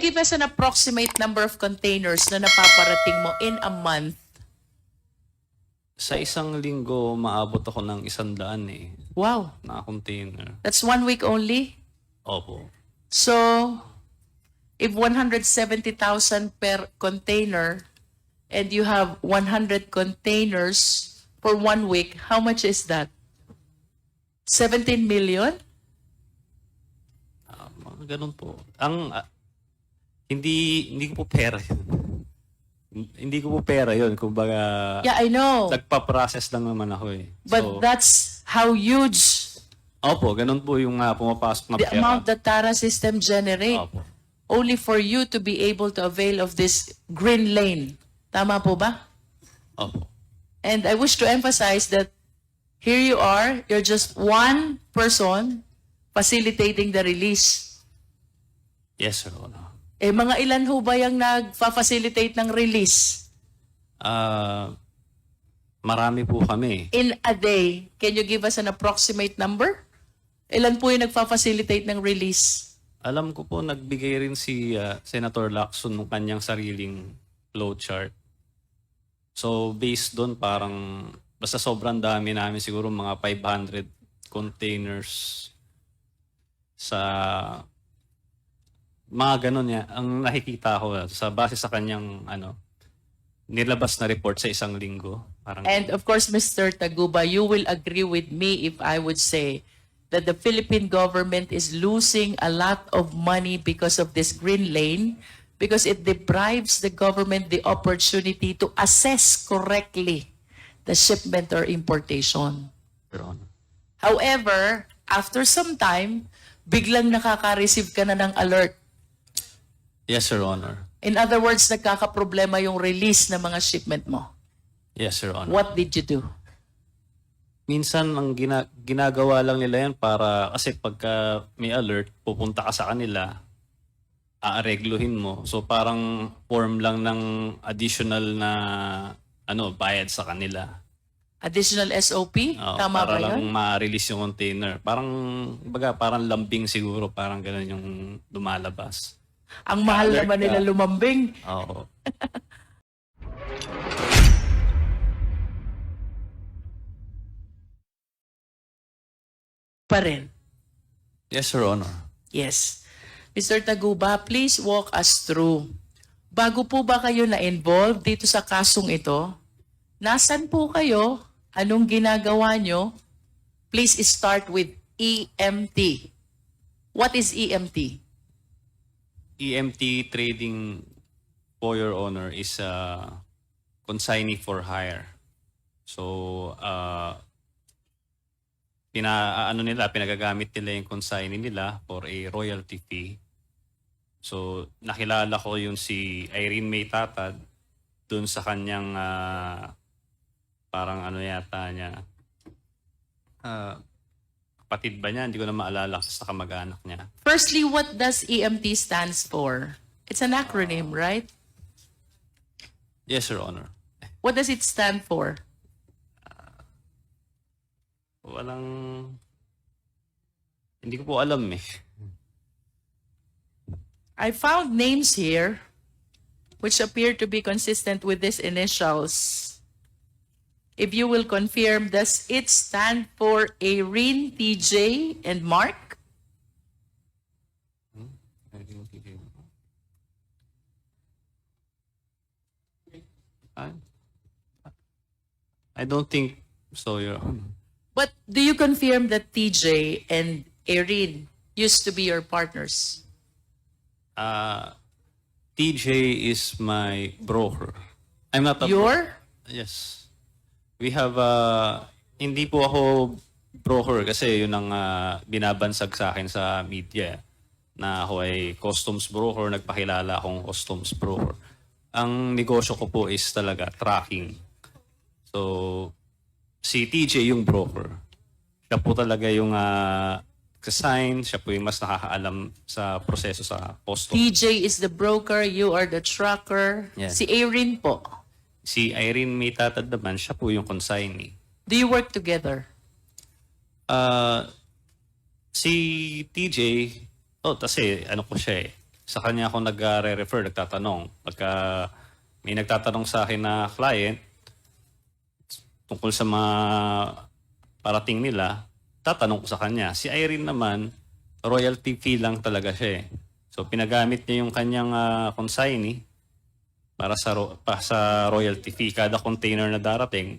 give us an approximate number of containers na napaparating mo in a month? Sa isang linggo, maabot ako ng 100 Wow. na container. That's 1 week only? Opo. So, if 170,000 per container and you have 100 containers for 1 week, how much is that? 17 million? Mga ganun po. Hindi ko po pera yun. Hindi ko po pera yun. Kumbaga, Yeah, I know. nagpa-process lang naman ako eh. But that's how huge Opo, ganun po yung pumapasok na the pera. amount that Tara system generate. Opo. Only for you to be able to avail of this green lane. Tama po ba? Opo. And I wish to emphasize that here you are, you're just one person facilitating the release. Yes, Sir Honor. Eh, mga ilan ho ba yung nagfa-facilitate ng release? Marami po kami. In a day, can you give us an approximate number? Ilan po yung nagfa-facilitate ng release? Alam ko po, nagbigay rin si Senator Lacson ng kanyang sariling flowchart. So, based doon, parang, basta sobrang dami namin, siguro mga 500 containers sa mga ganun niya. Ang nakikita ko, sa base sa kanyang, nilabas na report sa isang linggo. Parang, And of course, Mr. Taguba, you will agree with me if I would say that the Philippine government is losing a lot of money because of this green lane, because it deprives the government the opportunity to assess correctly the shipment or importation. Your Honor. However, after some time, biglang nakaka-receive ka na ng alert. Yes, Your Honor. In other words, nagkakaproblema yung release ng mga shipment mo. Yes, Your Honor. What did you do? Minsan, ang ginagawa lang nila yan para, kasi pagka may alert, pupunta ka sa kanila, aaregluhin mo. So parang form lang ng additional na bayad sa kanila. Additional SOP? Oo, Tama para ba lang yun? ma-release yung container. Parang lambing siguro, parang gano'n yung lumalabas. Ang mahal Alert naman ka. nila lumambing. Oo. Pa rin. Yes, Your Honor. Yes. Mr. Taguba, please walk us through. Bago po ba kayo na-involve dito sa kasong ito? Nasaan po kayo? Anong ginagawa nyo? Please start with EMT. What is EMT? EMT trading, for Your Honor, is consignee for hire. So, pinagagamit nila yung consignee nila for a royalty fee. So, nakilala ko yung si Irene May Tatad dun sa kanyang parang yata niya. Kapatid ba niya? Hindi ko na maalala sa kamag-anak niya. Firstly, what does EMT stands for? It's an acronym, right? Yes, Your Honor. What does it stand for? Hindi ko po alam eh. I found names here which appear to be consistent with these initials. If you will confirm, does it stand for Irene, TJ, and Mark? I don't think so, Your Honor. But do you confirm that TJ and Irene used to be your partners? TJ is my broker. I'm not a Your? Yes. We have hindi po ako broker kasi yun ang binabansag sa akin sa media na ako ay customs broker, nagpakilala akong customs broker. Ang negosyo ko po is talaga tracking. So, si TJ yung broker. Siya po talaga yung sign, siya po yung mas nakakaalam sa proseso sa customs. TJ is the broker, you are the tracker. Yeah. Si Irene po. Si Irene May Tatad naman, siya po yung consignee. Do you work together? Si TJ, kasi ko siya eh. sa kanya ako nagre-refer, nagtatanong. Pagka may nagtatanong sa akin na client tungkol sa mga parating nila, tatanong ko sa kanya. Si Irene naman, royalty fee lang talaga siya eh. So pinagamit niya yung kanyang consignee para sa royalty fee. Kada container na darating,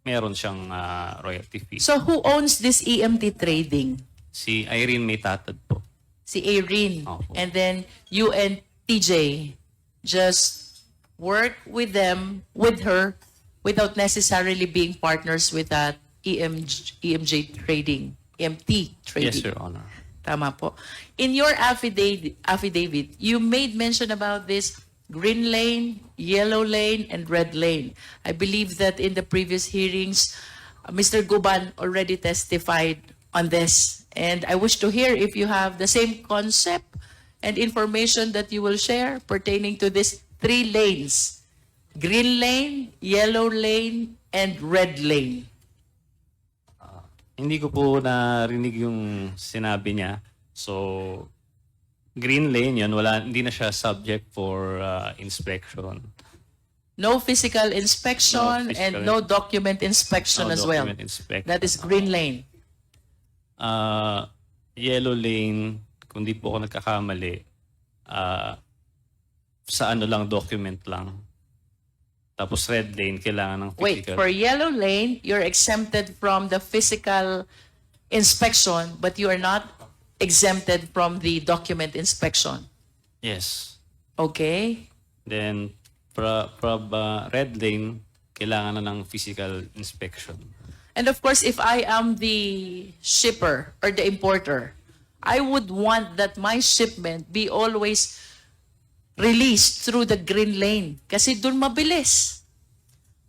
meron siyang royalty fee. So who owns this EMT trading? Si Irene may tatad po. Si Irene. Opo. And then you and TJ just work with them, with her, without necessarily being partners with that EMJ trading, EMT trading. Yes, Your Honor. Tama po. In your affidavit, you made mention about this green lane, yellow lane, and red lane. I believe that in the previous hearings, Mr. Guban already testified on this. And I wish to hear if you have the same concept and information that you will share pertaining to these 3 lanes. Green lane, yellow lane, and red lane. Hindi ko po narinig yung sinabi niya. So, green lane yun, hindi na siya subject for inspection. No physical inspection No physical and no document inspection No as well. document inspection. That is green lane. Yellow lane, kung di po ako nagkakamali, sa lang, document lang. Tapos red lane, kailangan ng Wait, physical. for yellow lane, you're exempted from the physical inspection, but you are not exempted from the document inspection. Yes. Okay? Then, red lane, kailangan na ng physical inspection. And of course, if I am the shipper or the importer, I would want that my shipment be always released through the green lane. Kasi dun mabilis.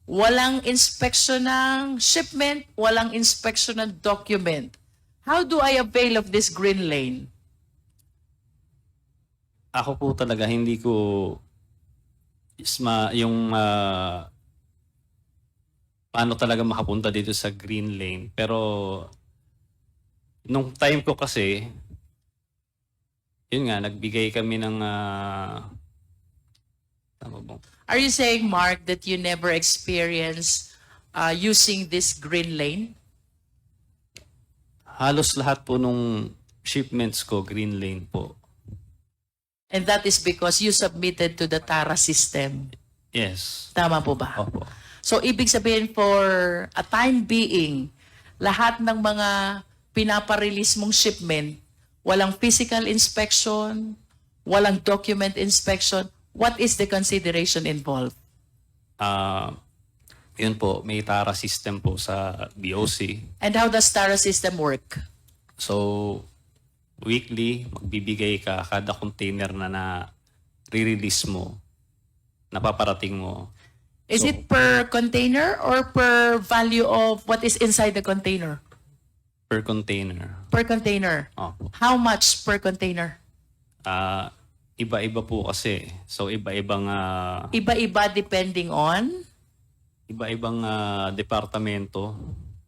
Walang inspection ng shipment, walang inspection ng document. How do I avail of this green lane? Ako po talaga, hindi ko yung paano talaga makapunta dito sa green lane. Pero nung time ko kasi, yun nga, nagbigay kami ng tama ba? Are you saying, Mark, that you never experienced using this green lane? Halos lahat po nung shipments ko, green lane po. And that is because you submitted to the TARA system. Yes. Tama po ba? Opo. So, ibig sabihin for a time being, lahat ng mga pinaparelease mong shipment, walang physical inspection, walang document inspection, what is the consideration involved? Yun po, may TARA system po sa BOC. And how does TARA system work? So, weekly, magbibigay ka kada container na re-release mo, napaparating mo. Is it per container or per value of what is inside the container? Per container. Per container. Opo. How much per container? Iba-iba po kasi. So, iba-ibang Iba-iba depending on? iba-ibang departamento.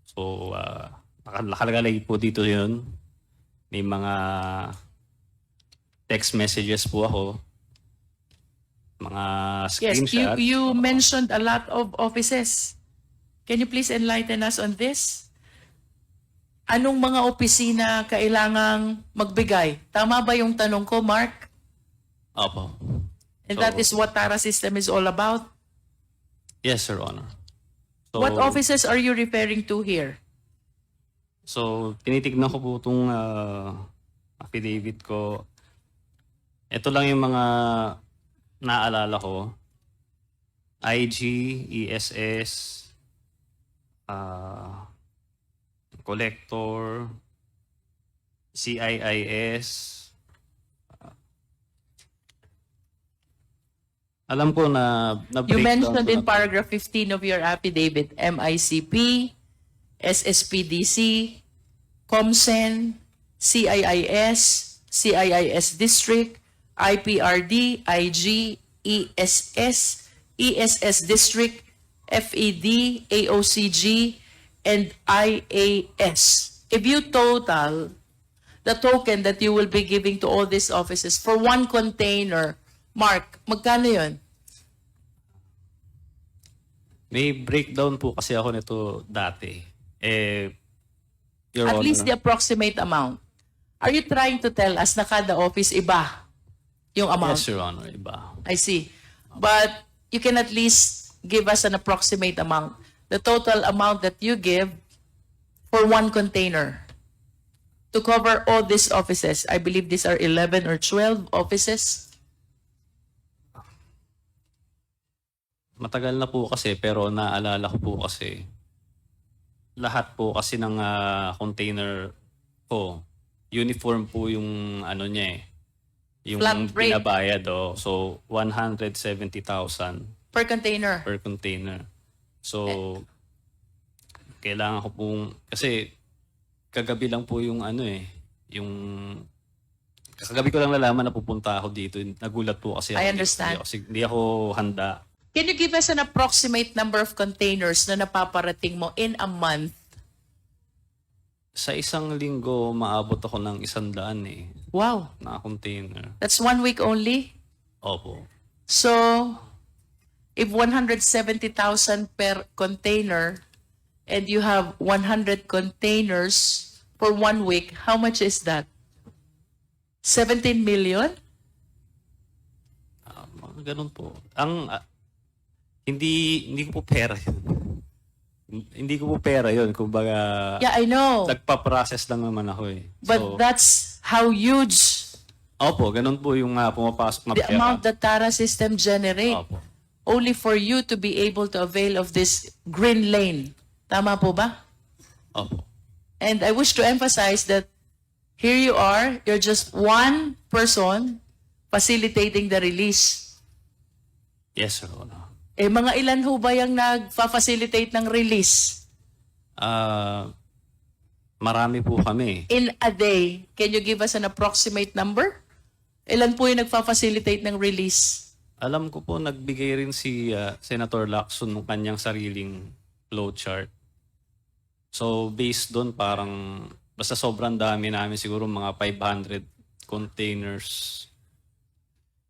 So, nakalagay po dito yun. May mga text messages po ako. Mga Yes, screenshots. you mentioned a lot of offices. Can you please enlighten us on this? Anong mga opisina kailangang magbigay? Tama ba yung tanong ko, Mark? Opo. And So- that is what TARA system is all about? Yes, Your Honor. So, What offices are you referring to here? So, tinitignan ko po itong affidavit ko. Ito lang yung mga naalala ko. IG, ESS, Collector, CIIS. Alam ko na You breakdown mentioned ko in na- paragraph 15 of your affidavit, MICP, SSPDC, COMSEN, CIIS, CIIS District, IPRD, IG, ESS, ESS District, FED, AOCG, and IAS. If you total the token that you will be giving to all these offices for one container. Mark, magkano yun? May breakdown po kasi ako nito dati. Your At Honor, least the approximate amount. Are you trying to tell us na kada office iba yung amount? yes, Your Honor, iba. I see. But you can at least give us an approximate amount. The total amount that you give for one container to cover all these offices. I believe these are 11 or 12 offices. Matagal na po kasi pero naalala ko po kasi lahat po kasi ng container ko, uniform po yung ano niya eh. Yung Flat rate. binabayad So 170,000 Per container. per container. So kailangan ko pong kasi kagabi lang po yung ano eh, yung kagabi ko lang nalaman na pupunta ako dito. Nagulat po kasi ako. I understand. Hindi ako handa. Can you give us an approximate number of containers na napaparating mo in a month? Sa isang linggo, maabot ako ng 100 eh, Wow. na container. That's 1 week only? Opo. So, if 170,000 per container and you have 100 containers for 1 week, how much is that? 17 million? Mga ganun po. Hindi ko po pera yun. Hindi ko po pera yun. Kumbaga, Yeah, I know. nagpa-process lang naman ako eh. But that's how huge Opo, ganun po yung pumapasok na the pera. amount that Tara system generate. Opo. Only for you to be able to avail of this green lane. Tama po ba? Opo. And I wish to emphasize that here you are, you're just one person facilitating the release. Yes, Sir Honor. Mga ilan ho ba yung nagfa-facilitate ng release? Marami po kami. In a day, can you give us an approximate number? Ilan po yung nagfa-facilitate ng release? Alam ko po, nagbigay rin si Senator Lacson ng kanyang sariling flowchart. So, based doon, parang, basta sobrang dami namin, siguro mga 500 containers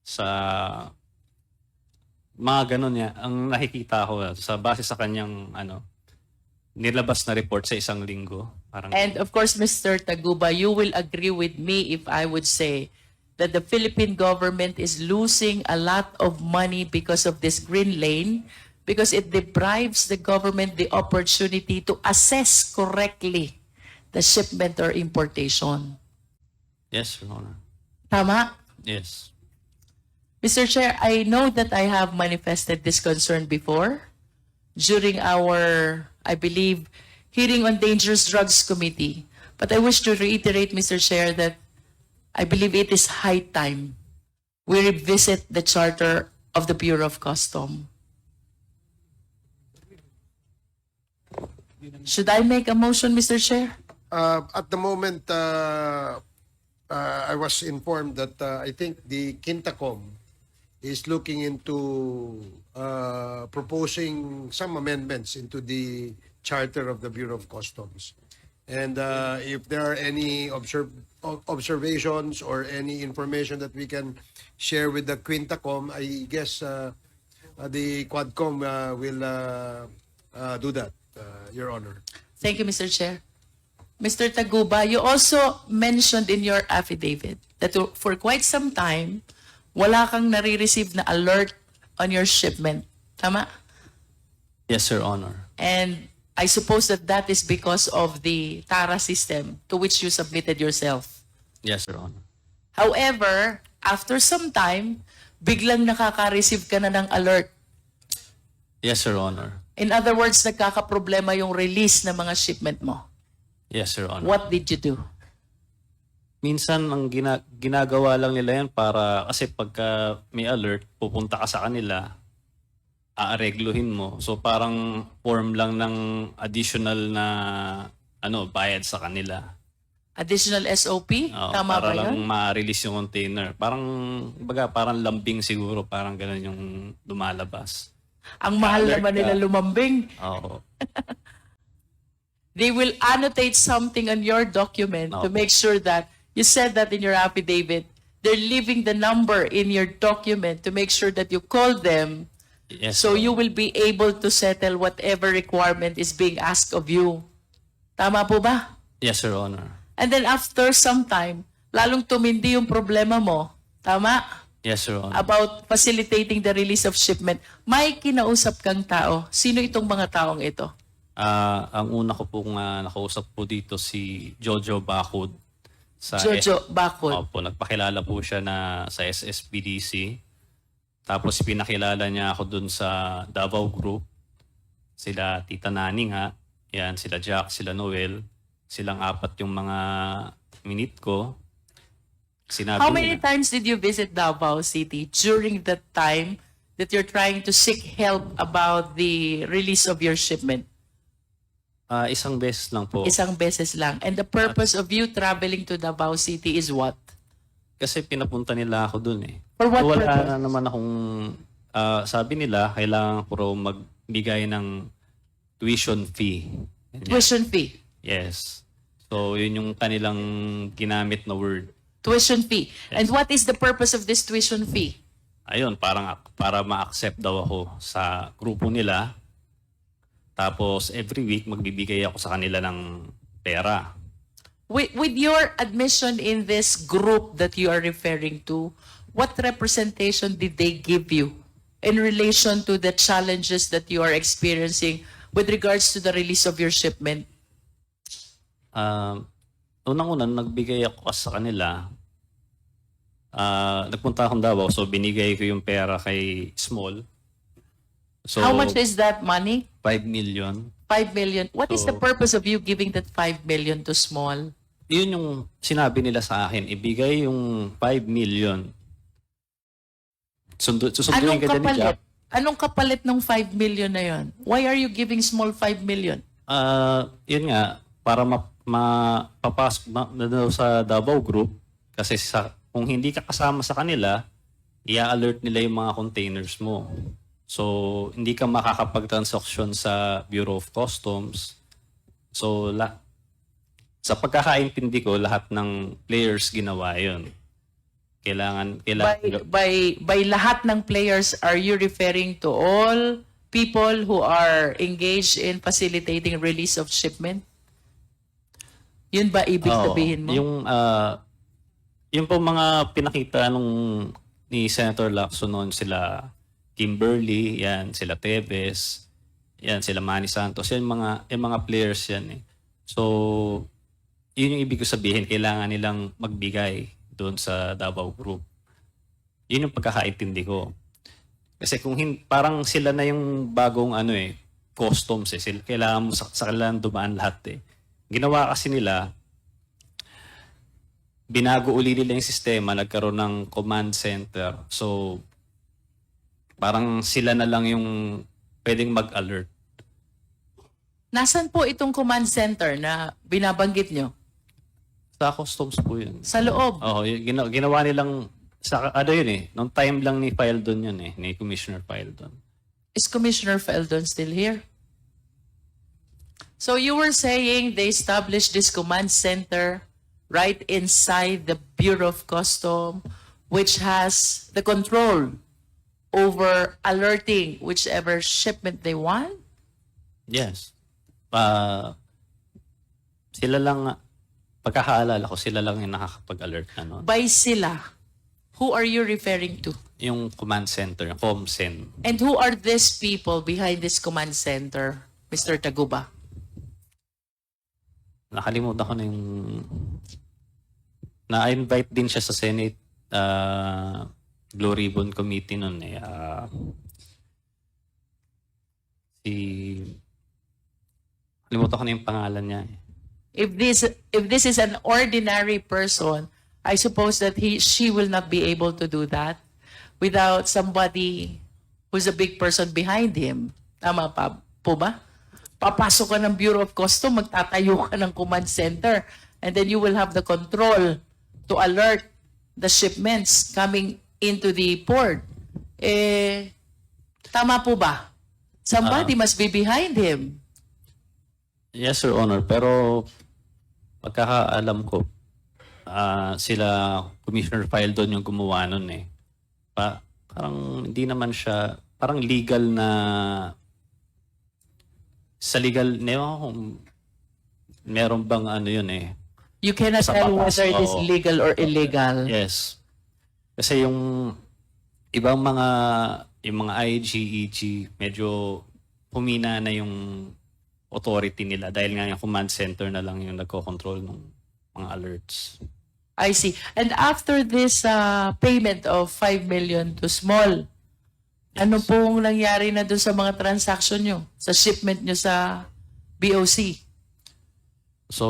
sa mga ganun niya. Ang nakikita ko, sa base sa kanyang, nilabas na report sa isang linggo. Parang, And of course, Mr. Taguba, you will agree with me if I would say that the Philippine government is losing a lot of money because of this green lane, because it deprives the government the opportunity to assess correctly the shipment or importation. yes, Your Honor. Tama? Yes. Mr. Chair, I know that I have manifested this concern before during our, I believe, hearing on dangerous drugs committee. But I wish to reiterate, Mr. Chair, that I believe it is high time we revisit the charter of the Bureau of Customs. Should I make a motion, Mr. Chair? At the moment, I was informed that I think the Quintacom is looking into proposing some amendments into the charter of the Bureau of Customs. And if there are any observations or any information that we can share with the Quintacom, I guess the Quadcom will do that, Your Honor. Thank you, Mr. Chair. Mr. Taguba, you also mentioned in your affidavit that for quite some time, wala kang nare-receive na alert on your shipment. Tama? Yes, Your Honor. And I suppose that that is because of the TARA system to which you submitted yourself. Yes, Your Honor. However, after some time, biglang nakaka-receive ka na ng alert. Yes, Your Honor. In other words, nagkakaproblema yung release ng mga shipment mo. Yes, Your Honor. What did you do? Minsan, ang ginagawa lang nila yan para, kasi pagka may alert, pupunta ka sa kanila, aaregluhin mo. So parang form lang ng additional na bayad sa kanila. Additional SOP? Tama para ba lang yun? ma-release yung container. Parang lambing siguro, parang ganun yung lumalabas. Ang mahal Alert naman ka. nila lumambing. Oo. They will annotate something on your document to Opo. make sure that You said that in your affidavit. They're leaving the number in your document to make sure that you call them Yes, so Your you Honor. will be able to settle whatever requirement is being asked of you. Tama po ba? Yes, Your Honor. And then after some time, lalong tumindi yung problema mo. Tama? Yes, Your Honor. About facilitating the release of shipment. May kinausap kang tao. Sino itong mga taong ito? Ang una ko pong nakausap po dito si Jojo Bacod. Jojo Bacod. Opo, nagpakilala po siya na sa SSPDC. Tapos pinakilala niya ako dun sa Davao Group. Sila Tita Naning ha. Yan, sila Jack, sila Noel. Silang apat yung mga minute ko. Sinabi How many niya- times did you visit Davao City during the time that you're trying to seek help about the release of your shipment? Isang beses lang po. Isang beses lang. And the purpose of you traveling to Davao City is what? Kasi pinapunta nila ako dun eh. For what Wala purpose? naman akong, sabi nila, kailangan ko magbigay ng tuition fee. Ganyan. Tuition fee. Yes. So, yun yung kanilang ginamit na word. Tuition fee. And what is the purpose of this tuition fee? Ayun, para ma-accept daw ako sa grupo nila. Tapos, every week, magbibigay ako sa kanila ng pera. With your admission in this group that you are referring to, what representation did they give you in relation to the challenges that you are experiencing with regards to the release of your shipment? Unang-una, nagbigay ako sa kanila. Nagpunta akong Davao, so binigay ko yung pera kay Small. So, How much is that money? 5 million. 5 million. What is the So- purpose of you giving that 5 million to Small? Yun yung sinabi nila sa akin, ibigay yung 5 million. Susunduin Anong ka dyan ni Jack. kapalit? Anong kapalit ng 5 million na yon? Why are you giving Small 5 million? Yun nga, para mapapasok na daw sa Davao Group, kasi kung hindi ka kasama sa kanila, i-alert nila yung mga containers mo. So, hindi ka makakapag-transaction sa Bureau of Customs. So, sa pagkakaintindi ko, lahat ng players ginawa yun. Kailangan By lahat ng players, are you referring to all people who are engaged in facilitating release of shipment? Yun ba ibig Oo. sabihin mo? Yung po mga pinakita ni Senator Lacson noon, sila Kimberly, yan, sila Tevez, yan, sila Manny Santos, yan yung mga players yan eh. So, yun yung ibig ko sabihin, kailangan nilang magbigay doon sa Davao Group. Yun yung pagkakaintindi ko. Kasi parang sila na yung bagong customs eh. Kailangan mo sa kailangan dumaan lahat eh. Ginawa kasi nila, binago uli nila yung sistema, nagkaroon ng command center. So, parang sila na lang yung pwedeng mag-alert. Nasaan po itong command center na binabanggit nyo? Sa customs po yun. Sa loob. Oo, ginawa nilang, yun eh, nung time lang ni Fildon yun eh, ni Commissioner Fildon. Is Commissioner Feldon still here? So you were saying they established this command center right inside the Bureau of Customs, which has the control over alerting whichever shipment they want? Yes. Sila lang, pagkakaalala ko, sila lang yung nakakapag-alert na nun. By sila, who are you referring to? Yung command center, yung ComSen. And who are these people behind this command center, Mr. Taguba? Nakalimutan ko na yung... Na-invite din siya sa Senate Blue Ribbon Committee nun eh. Nakalimutan ko na yung pangalan niya eh. If this is an ordinary person, I suppose that she will not be able to do that without somebody who's a big person behind him. Tama pa po ba? Papasok ka ng Bureau of Customs, magtatayo ka ng command center, and then you will have the control to alert the shipments coming into the port. Tama po ba? Somebody must be behind him. Yes, Your Honor. Pero pagkakaalam ko, sila Commissioner File doon yung gumawa nun eh. Parang hindi naman siya, parang legal na, sa legal, ewan ko kung meron bang ano yun eh. You cannot Sa tell batas, whether it is oo. legal or illegal. Yes. Kasi yung ibang yung mga IG, EG, medyo humina na yung authority nila dahil nga yung command center na lang yung nagko-control ng mga alerts. I see. And after this payment of 5 million to Small, ano pong nangyari na doon sa mga transaction nyo? Sa shipment nyo sa BOC? So,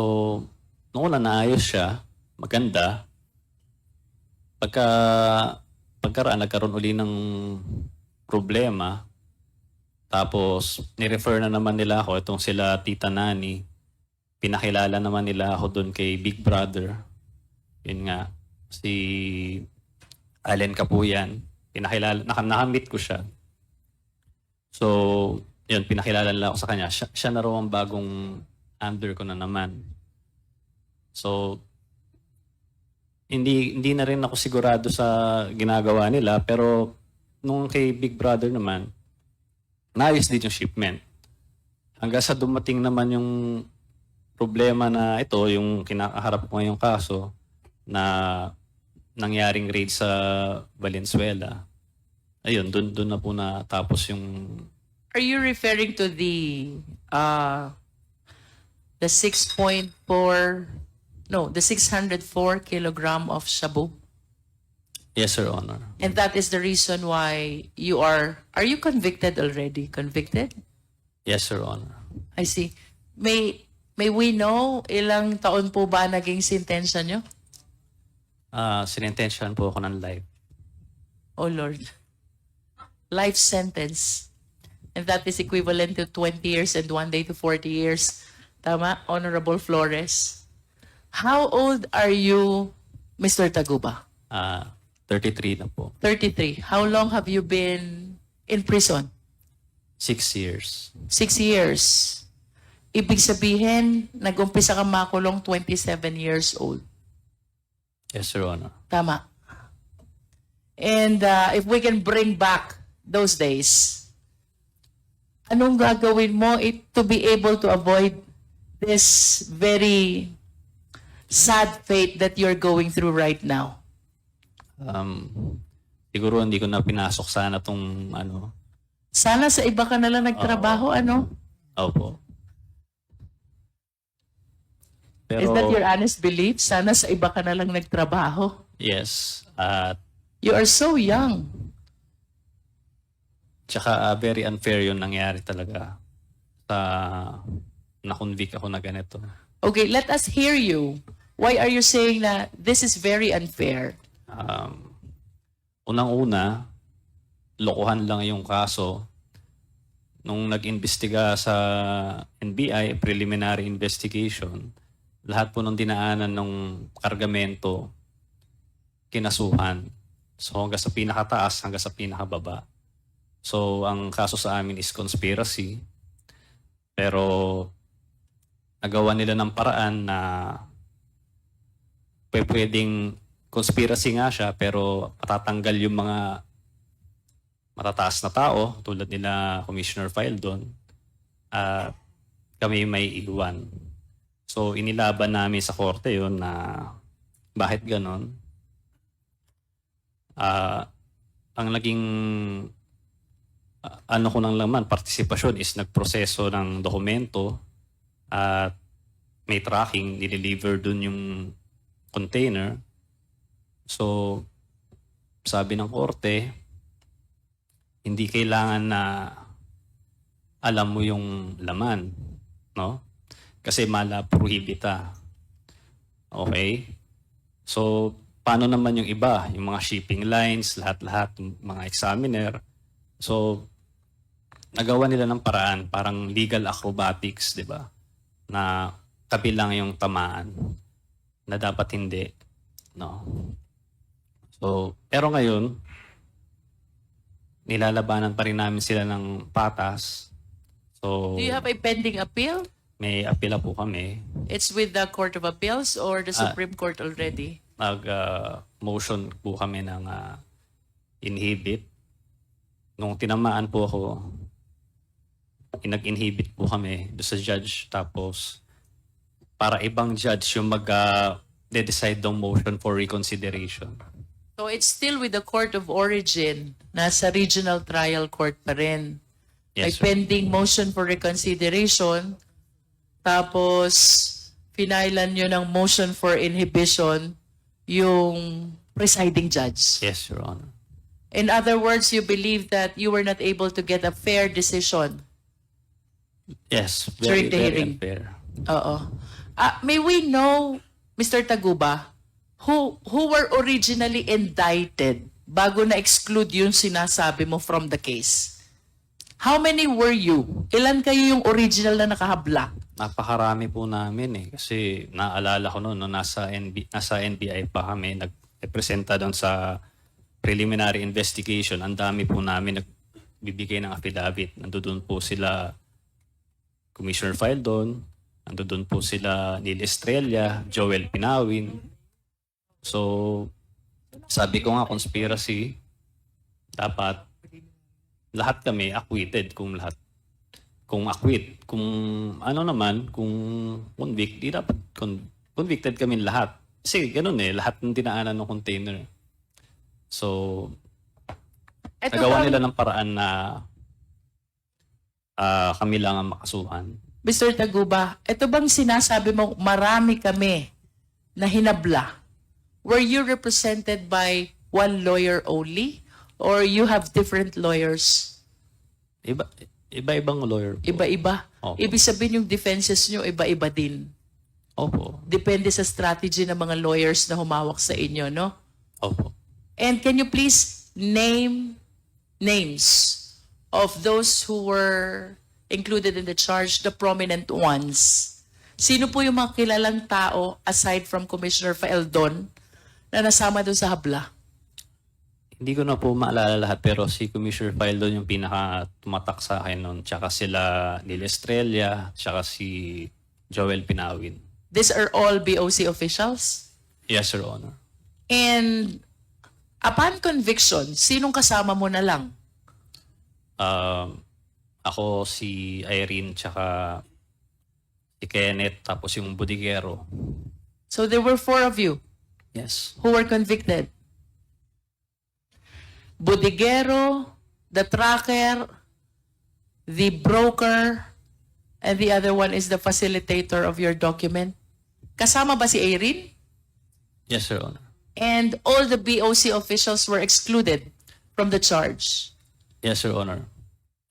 noong una naayos siya, maganda. Pagkaraan, nagkaroon uli ng problema. Tapos, ni-refer na naman nila ako, itong sila Tita Nani. Pinakilala naman nila ako doon kay Big Brother. Yun nga, si Allen Kapuyan. Pinakilala, nakamit ko siya. So, yun, pinakilala nila ako sa kanya. Siya na raw ang bagong under ko na naman. So, hindi na rin ako sigurado sa ginagawa nila, pero nung kay Big Brother naman, naayos din yung shipment. Hanggang sa dumating naman yung problema na ito, yung kinakaharap ko ngayong kaso, na nangyaring raid sa Valenzuela. Ayun, doon na po natapos yung... Are you referring to the 6.4, no, the 604 kilogram of shabu? Yes, Your Honor. And that is the reason why you are you convicted already? Convicted? Yes, Your Honor. I see. May we know ilang taon po ba naging sentensya nyo? Sinintensyahan po ako ng life. Oh Lord. Life sentence. And that is equivalent to 20 years and 1 day to 40 years. Tama, Honorable Flores? How old are you, Mr. Taguba? 33 na po. 33. How long have you been in prison? 6 years. 6 years. Ibig sabihin, nag-umpisa ka makulong 27 years old. Yes, Your Honor. Tama. And if we can bring back those days, anong gagawin mo to be able to avoid this very sad fate that you're going through right now? Siguro hindi ko na pinasok sana tong Sana sa iba ka na lang nagtrabaho, ano? Opo. Pero, Is that your honest belief? Sana sa iba ka na lang nagtrabaho. yes. At You are so young. tsaka very unfair yung nangyari talaga sa na-convict ako na ganito. Okay, let us hear you. Why are you saying that this is very unfair? Unang-una, lokohan lang yung kaso. Nung nag-imbestiga sa NBI, preliminary investigation, lahat po ng dinaanan ng kargamento, kinasuhan. So hanggang sa pinakataas, hanggang sa pinakababa. So ang kaso sa amin is conspiracy. Pero nagawa nila ng paraan na pwedeng conspiracy nga siya, pero matatanggal yung mga matataas na tao, tulad nila Commissioner Fildon, at kami may iwan. So inilaban namin sa korte yun na bakit ganon. Ang naging ano ko nang laman, partisipasyon is nagproseso ng dokumento at may tracking, nililiver dun yung container. So, sabi ng korte, hindi kailangan na alam mo yung laman, no? Kasi mala prohibita. Okay? So, paano naman yung iba? Yung mga shipping lines, lahat-lahat, yung mga examiner. So, nagawa nila ng paraan, parang legal acrobatics, di ba? Na kabilang yung tamaan na dapat hindi, no? So, pero ngayon, nilalabanan pa rin namin sila ng patas. So, Do you have a pending appeal? May apela po kami. It's with the Court of Appeals or the Supreme Court already? Motion po kami ng inhibit. Nung tinamaan po ako, nag-inhibit po kami doon sa judge. Tapos, para ibang judge yung mag-decide ng motion for reconsideration. So it's still with the Court of Origin, nasa Regional Trial Court pa rin. May Yes, sir. pending motion for reconsideration, tapos finailan nyo ng motion for inhibition yung presiding judge. Yes, Your Honor. In other words, you believe that you were not able to get a fair decision. Yes, During very, the very hearing. unfair. Oo. May we know, Mr. Taguba, who were originally indicted bago na-exclude yung sinasabi mo from the case? How many were you? Ilan kayo yung original na nakahabla? Napakarami po namin eh. Kasi naalala ko noon, no, nasa NBI pa kami, nag-presenta doon sa preliminary investigation. Ang dami po namin nagbibigay ng affidavit. Nandoon po sila Commissioner Fildon, nandoon po sila Neil Estrella, Joel Pinawin. So, sabi ko nga, conspiracy, dapat lahat kami acquitted kung lahat. Kung acquit, kung ano naman, kung convict, di dapat convicted kami lahat. Kasi ganun eh, lahat ng dinaanan ng container. So, nagawa nila ng paraan na kami lang ang makasuhan. Mr. Taguba, ito bang sinasabi mo marami kami na hinabla? Were you represented by one lawyer only? Or you have different lawyers? Iba-ibang lawyer po. Iba-iba? Opo. Ibig sabihin yung defenses nyo, iba-iba din. Opo. Depende sa strategy ng mga lawyers na humawak sa inyo, no? Opo. And can you please name names of those who were included in the charge, the prominent ones? Sino po yung mga kilalang tao aside from Commissioner Faeldon na nasama doon sa habla? Hindi ko na po maalala lahat pero si Commissioner Fildon yung pinaka tumatak sa akin noon. Tsaka sila Neil Estrella, tsaka si Joel Pinawin. These are all BOC officials? Yes, Your Honor. And upon conviction, sinong kasama mo na lang? Ako, si Irene, tsaka si Kenneth, tapos yung bodigero. So there were 4 of you Yes. who were convicted. Bodigero, the tracker, the broker, and the other one is the facilitator of your document. Kasama ba si Irene? Yes, Your Honor. And all the BOC officials were excluded from the charge. Yes, Your Honor.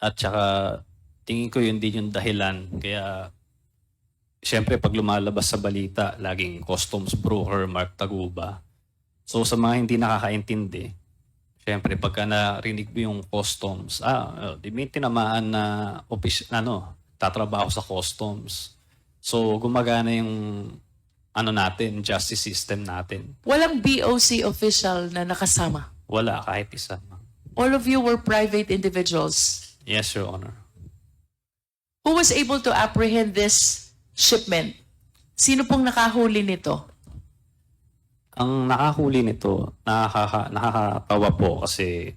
At tsaka, tingin ko yun din yung dahilan. Kaya, siyempre pag lumalabas sa balita, laging customs broker Mark Taguba. So sa mga hindi nakakaintindi, siyempre pagka narinig mo yung customs, di may tinamaan na tatrabaho sa customs. So gumagana yung natin, justice system natin. Walang BOC official na nakasama. Wala kahit isa. All of you were private individuals. Yes, Your Honor. Who was able to apprehend this shipment? Sino pong nakahuli nito? Ang nakahuli nito, nakakatawa po kasi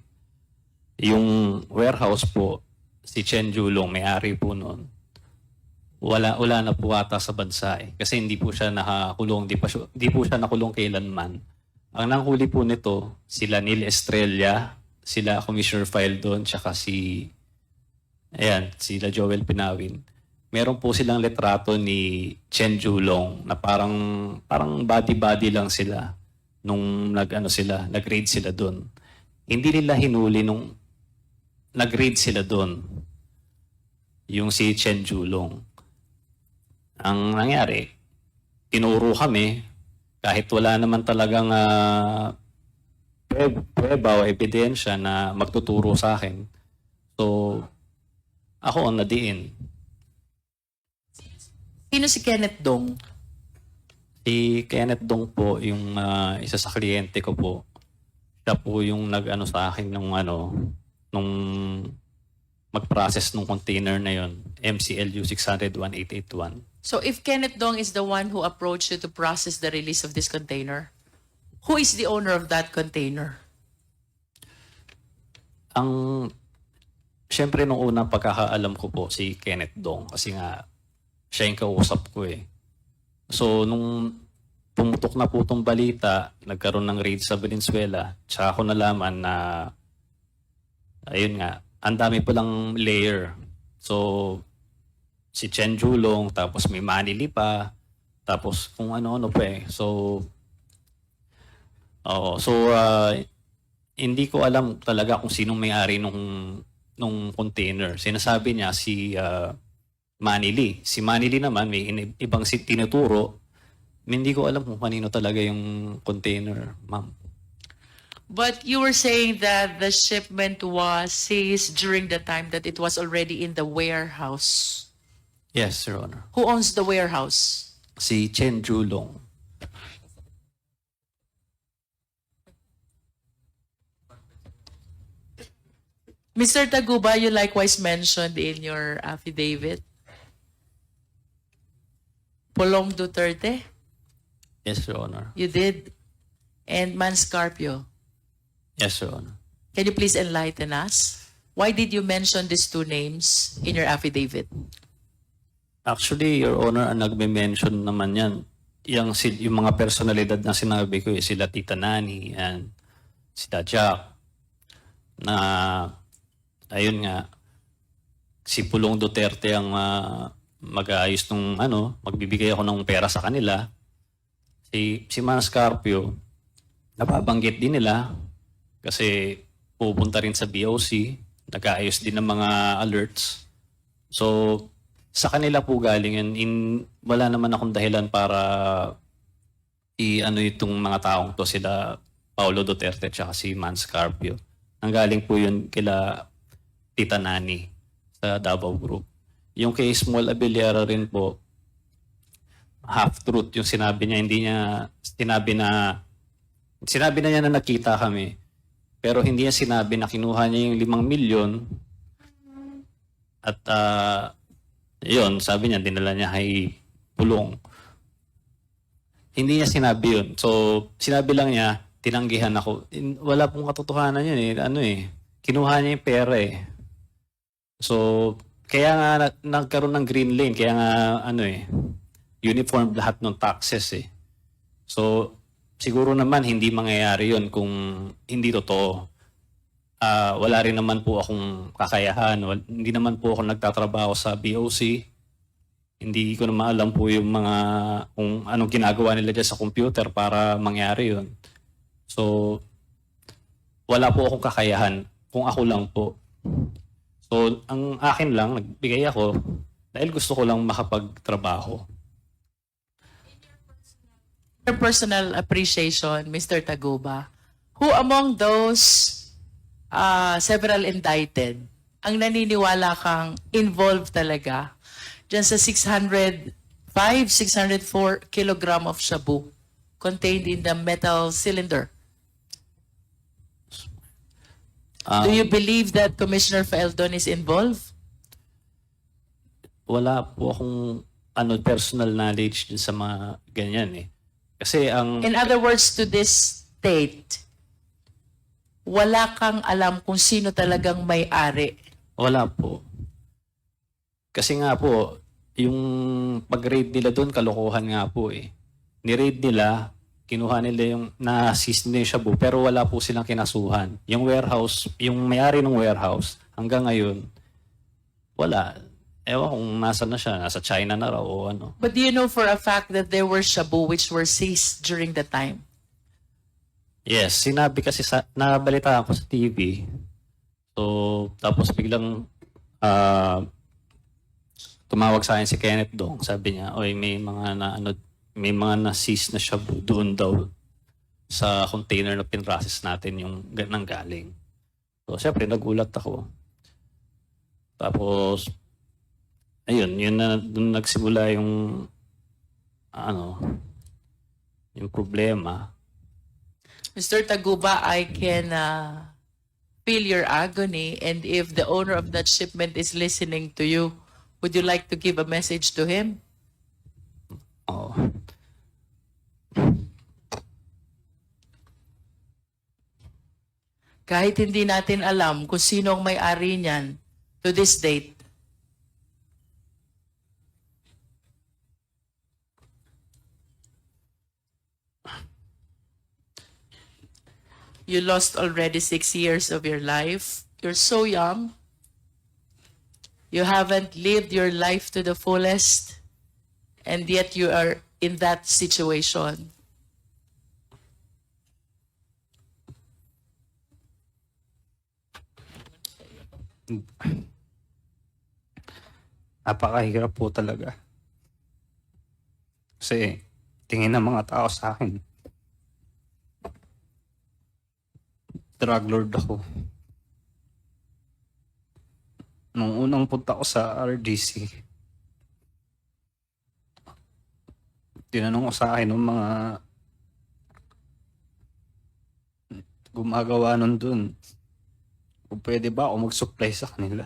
yung warehouse po, si Chen Julong, may-ari po noon, wala na po ata sa bansa eh. Kasi hindi po siya nakakulong, di po siya nakulong kailanman. Ang nanghuli po nito, sila Neil Estrella, sila Commissioner Fildon, tsaka sila Joel Pinawin. Meron po silang litrato ni Chen Julong na parang body-body lang sila nung nag-raid sila doon. Hindi nila hinuli nung nag-raid sila doon. Yung si Chen Julong. Ang nangyari, tinuro kami kahit wala naman talagang prueba o ebidensya na magtuturo sa akin. So, ako ang nadiin. Sino si Kenneth Dong? Si Kenneth Dong po, yung isa sa kliyente ko po. Siya po yung nag-ano sa akin nung mag-process ng container na yon, MCLU 600-1881. So if Kenneth Dong is the one who approached you to process the release of this container, who is the owner of that container? Siyempre, nung unang pagkakaalam ko po, si Kenneth Dong, kasi nga, siya yung kausap ko eh. So, nung pumutok na po itong balita, nagkaroon ng raid sa Valenzuela, tsaka ako nalaman na, ayun nga, ang dami palang layer. So, si Chen Julong, tapos may Manili pa, tapos kung ano-ano pa eh. So, hindi ko alam talaga kung sinong may-ari nung container. Sinasabi niya si Manili. Si Manili naman may ibang tinuturo. Hindi ko alam kung kanino talaga yung container, ma'am. But you were saying that the shipment was seized during the time that it was already in the warehouse. Yes, Your Honor. Who owns the warehouse? Si Chen Julong. Mr. Taguba, you likewise mentioned in your affidavit Polong Duterte, Yes, Your Honor. you did, and Manscarpio. Yes, Your Honor. Can you please enlighten us? Why did you mention these two names in your affidavit? Actually, Your Honor, ang nagme-mention naman yan, yung mga personalidad na sinabi ko, sila Tita Nani and sila Jack, na ayun nga, si Pulong Duterte ang mag-aayos nung magbibigay ako ng pera sa kanila. Si Manscarpio, napabanggit din nila kasi pupunta rin sa BOC, nag-aayos din ng mga alerts. So, sa kanila po galing yun. Wala naman akong dahilan para itong mga taong to, sila Paulo Duterte at si Manscarpio. Nanggaling po yun kila Tita Nani sa Davao Group. Yung kay Small Abellera rin po, half-truth yung sinabi niya. Hindi niya sinabi na niya na nakita kami. Pero hindi niya sinabi na kinuha niya yung 5 milyon at yun, sabi niya, dinala niya kay Pulong. Hindi niya sinabi yun. So, sinabi lang niya, tinanggihan ako. Wala pong katotohanan yun eh. Kinuha niya yung pera eh. So, kaya nga nagkaroon ng green lane. Kaya nga, uniform lahat ng taxes eh. So, siguro naman hindi mangyayari yun kung hindi totoo. Wala rin naman po akong kakayahan. Hindi naman po ako nagtatrabaho sa BOC. Hindi ko naman alam po yung kung anong ginagawa nila dyan sa computer para mangyari yun. So, wala po akong kakayahan kung ako lang po. So, ang akin lang, nagbigay ako dahil gusto ko lang makapagtrabaho. Your personal appreciation, Mr. Taguba, who among those several indicted ang naniniwala kang involved talaga dyan sa 604 kilogram of shabu contained in the metal cylinder? Do you believe that Commissioner Faeldon is involved? Wala po akong personal knowledge dun sa mga ganyan eh. Kasi In other words, to this state, wala kang alam kung sino talagang may-ari. wala po. Kasi nga po, yung pag-raid nila doon, kalokohan nga po eh. Ni-raid nila, kinuha nila yung na-assist nila yung shabu, pero wala po silang kinasuhan. Yung warehouse, yung may-ari ng warehouse, hanggang ngayon, wala. Ewan kung nasa na siya, nasa China na raw o ano. But do you know for a fact that there were shabu which were seized during the time? Yes, sinabi kasi nabalitaan ko sa TV. So, tapos biglang tumawag sa akin si Kenneth Dong. Sabi niya, oy, may mga na-seize na shabu doon daw sa container na pinrocess natin yung nanggaling. So, syempre, nagulat ako. Tapos, ayun, yun na doon nagsimula yung yung problema. Mr. Taguba, I can feel your agony, and if the owner of that shipment is listening to you, would you like to give a message to him? Oo. Kahit hindi natin alam kung sino ang may-ari niyan to this date. You lost already 6 years of your life. You're so young. You haven't lived your life to the fullest, and yet you are in that situation. Napakahirap po talaga. Kasi tingin ng mga tao sa akin, drug lord ako. Nung unang punta ko sa RDC, tinanong ko sa akin ng mga gumagawa nun dun, kung pwede ba ako mag-supply sa kanila.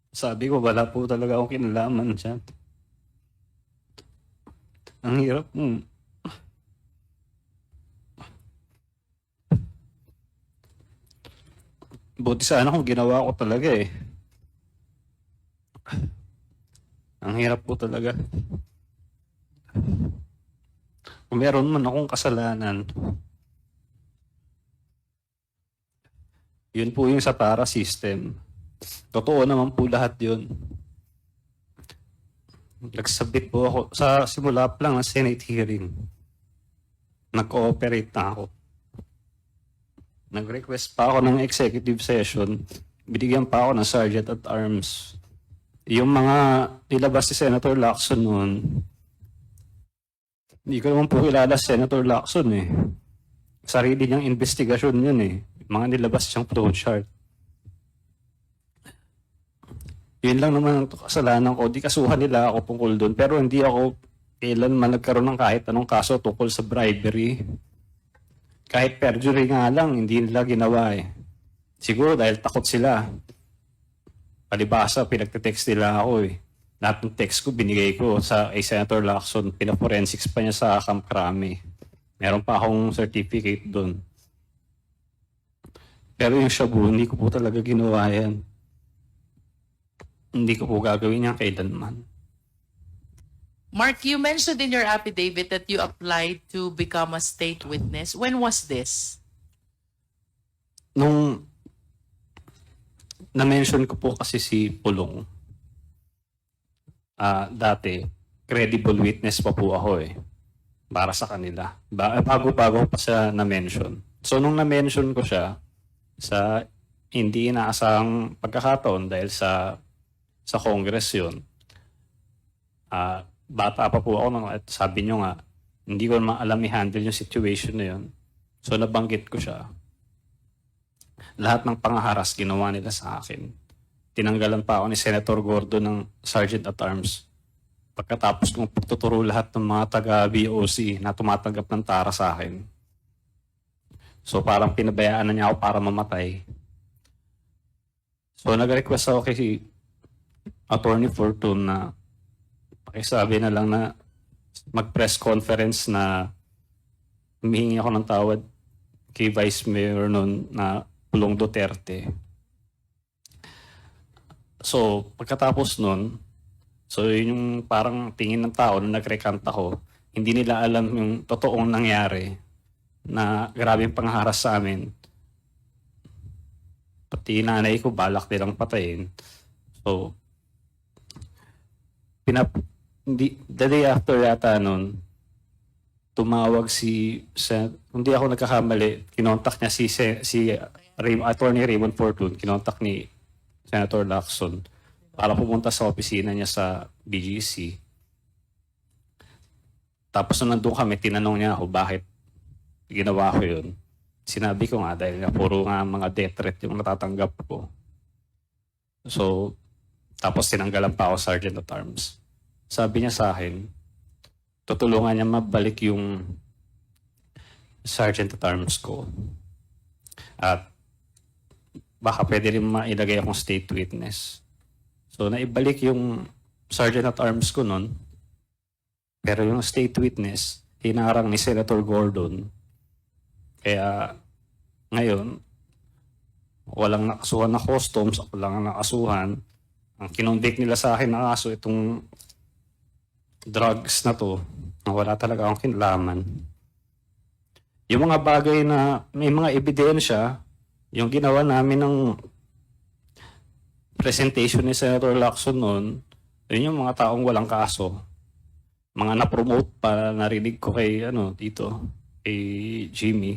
Sabi ko, wala po talaga akong kinalaman dyan. Ang hirap mo. Buti sana kung ginawa ko talaga eh. Ang hirap po talaga. Kung meron man akong kasalanan, yun po yung sa para system. Totoo naman po lahat yun. Nagsabit po ako sa simula pa lang ng Senate hearing. Nag-cooperate na ako. Nag-request pa ako ng executive session. Binigyan pa ako ng Sergeant at Arms. Yung mga nilabas si Senator Lacson noon, hindi ko naman po kilala si Senator Lacson eh. Sarili niyang investigasyon yun eh. Mga nilabas siyang flow chart. Yun lang naman ang kasalanan ko. Di kasuhan nila ako tungkol doon. Pero hindi ako kailanman nagkaroon ng kahit anong kaso tungkol sa bribery. Kahit perjury nga lang, hindi nila ginawa eh. Siguro dahil takot sila. Palibasa, pinagte-text nila ako eh. Lahat ng text ko, binigay ko sa Senator Lacson. Pina-forensics pa niya sa Camp Crame. Meron pa akong certificate doon. Pero yung shabu, hindi ko po talaga ginawa yan. Hindi ko po gagawin yan kailanman. Mark, you mentioned in your affidavit that you applied to become a state witness. When was this? Nung na-mention ko po kasi si Pulong, dati, credible witness pa po ako eh. Para sa kanila. Bago-bago pa siya na-mention. So nung na-mention ko siya, sa hindi inaasang pagkakataon dahil sa Congress yun, bata pa po ako nung at sabi nyo nga, hindi ko naman alam i-handle yung situation na yun. So nabanggit ko siya. Lahat ng pangaharas ginawa nila sa akin. Tinanggalan pa ako ni Senator Gordo ng Sergeant at Arms. Pagkatapos kong pagtuturo lahat ng mga taga-BOC na tumatanggap ng tara sa akin. So parang pinabayaan na niya ako para mamatay. So nag-request ako kay Attorney Fortune na pakisabi na lang na mag-press conference na humihingi ako ng tawad kay Vice Mayor noon na Pulong Duterte. So, pagkatapos noon, so yun yung parang tingin ng tao na nag-recant ako, hindi nila alam yung totoong nangyari na grabing pangharas sa amin. Pati nanay ko, balak nilang patayin. So, the day after yata nun, tumawag hindi ako nagkakamali, kinontak niya si Attorney Raymond Fortune, kinontak ni Senator Lacson para pumunta sa opisina niya sa BGC. Tapos nung nandun kami, tinanong niya ako bakit ginawa ko yun. Sinabi ko nga dahil nga puro nga mga death threat yung natatanggap ko. So, tapos tinanggalan pa ako Sergeant at Arms. Sabi niya sa akin, tutulungan niya mabalik yung Sergeant at Arms ko. At baka pwede rin mailagay akong state witness. So naibalik yung Sergeant at Arms ko nun, pero yung state witness, hinarang ni Senator Gordon. Kaya ngayon, walang nakasuhan na customs, ako lang ang nakasuhan. Ang kinonvict nila sa akin na kaso itong drugs na to, na wala talaga akong kinalaman. Yung mga bagay na may mga ebidensya, yung ginawa namin ng presentation ni Senator Lacson noon, yun yung mga taong walang kaso. Mga na-promote pa, narinig ko kay, dito, kay Jimmy.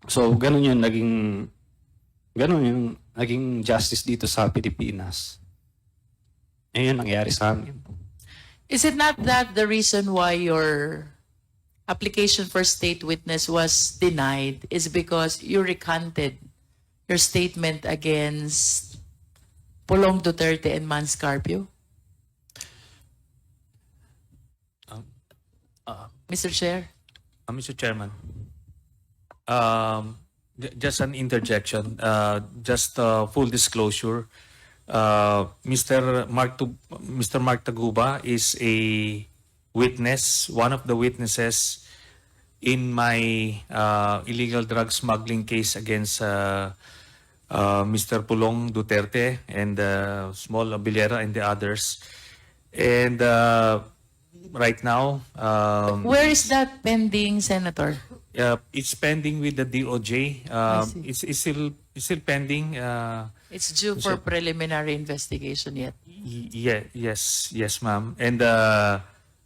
So, ganun yung naging justice dito sa Pilipinas. Ayun nangyari sa amin. Is it not that the reason why your application for state witness was denied is because you recanted your statement against Pulong Duterte and Mans Carpio? Mr. Chair? Mr. Chairman, just an interjection, just full disclosure. Mr. Mark Taguba is a witness, one of the witnesses in my illegal drug smuggling case against Mr. Pulong Duterte and Small Abilera and the others. And right now, Where is that pending, Senator? it's pending with the DOJ. It's still pending. It's due for preliminary investigation yet. Yes, ma'am. And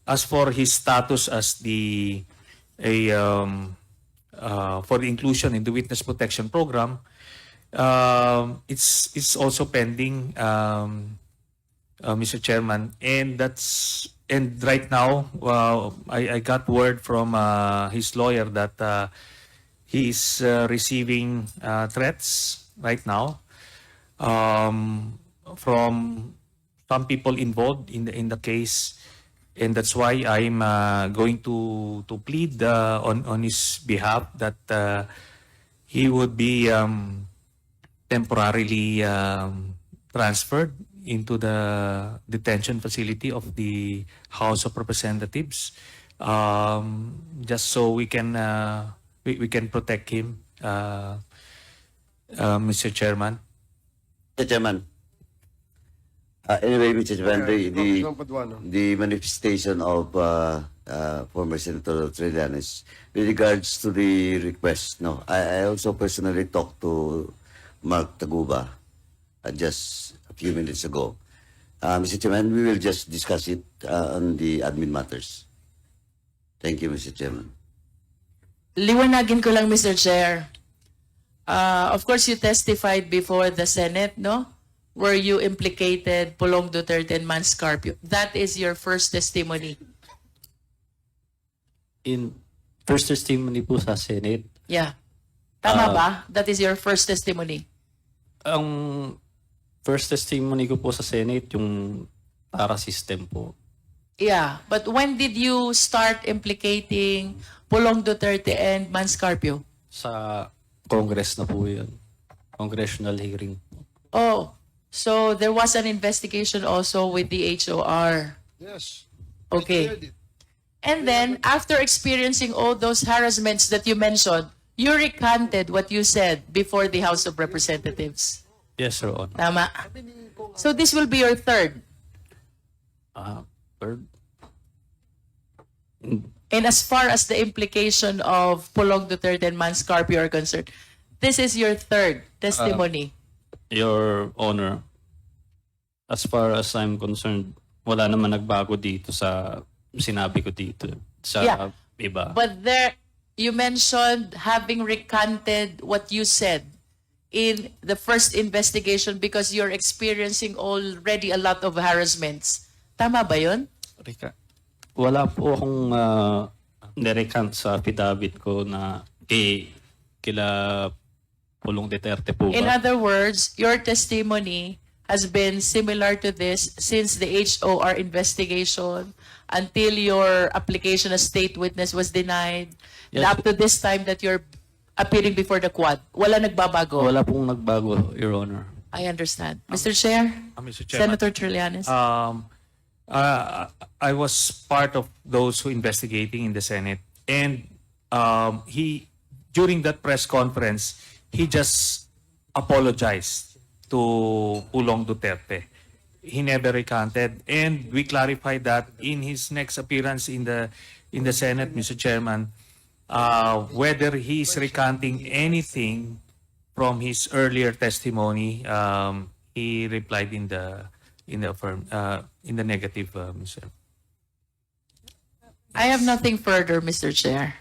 as for his status as for the inclusion in the witness protection program, it's also pending, Mr. Chairman, and right now, I got word from his lawyer that he is receiving threats right now from some people involved in the case, and that's why I'm going to plead on his behalf that he would be temporarily transferred into the detention facility of the House of Representatives, just so we can protect him, Mr. Chairman. Mr. Chairman. Anyway, Mr. Chairman, Congressman Paduano. the manifestation of former Senator Trillanes with regards to the request. No, I also personally talked to Mark Taguba just a few minutes ago. Mr. Chairman, we will just discuss it on the admin matters. Thank you, Mr. Chairman. Liwanagin ko lang, Mr. Chair. Of course, you testified before the Senate, no? Where you implicated Pulong Duterte and Mans Carpio. That is your first testimony. In first testimony po sa Senate, Yeah. Tama ba? That is your first testimony. ang first testimony ko po sa Senate, yung TARA system po. Yeah. But when did you start implicating Pulong Duterte and Mans Carpio? Sa Congress na po yun. Congressional hearing. Oh, so there was an investigation also with the HOR. Yes. Okay. Cleared it. And then, after experiencing all those harassments that you mentioned, you recanted what you said before the House of Representatives. Yes, Your Honor. Tama. So this will be your third. Third, And as far as the implication of Pulong Duterte and Mans Carpio are concerned, this is your third testimony. Your Honor, as far as I'm concerned, wala naman nagbago dito sa sinabi ko dito. Sa Yeah. iba. But there, you mentioned having recanted what you said in the first investigation because you're experiencing already a lot of harassments. Tama ba yun? Rika, wala po akong nirecant sa affidavit ko na kila Pulong Duterte po In ba? other words, your testimony has been similar to this since the HOR investigation until your application as state witness was denied. And Yes. up to this time that you're appearing before the Quad. Wala nagbabago. Wala pong nagbago, Your Honor. I understand. Mr. Chair, Mr. Chairman. Senator Trillanes. I was part of those who investigating in the Senate, and he during that press conference he just apologized to Pulong Duterte. He never recanted, and we clarified that in his next appearance in the Senate, Mr. Chairman, whether he is recanting anything from his earlier testimony. He replied in the negative, Mr. I have nothing further, Mr. Chair.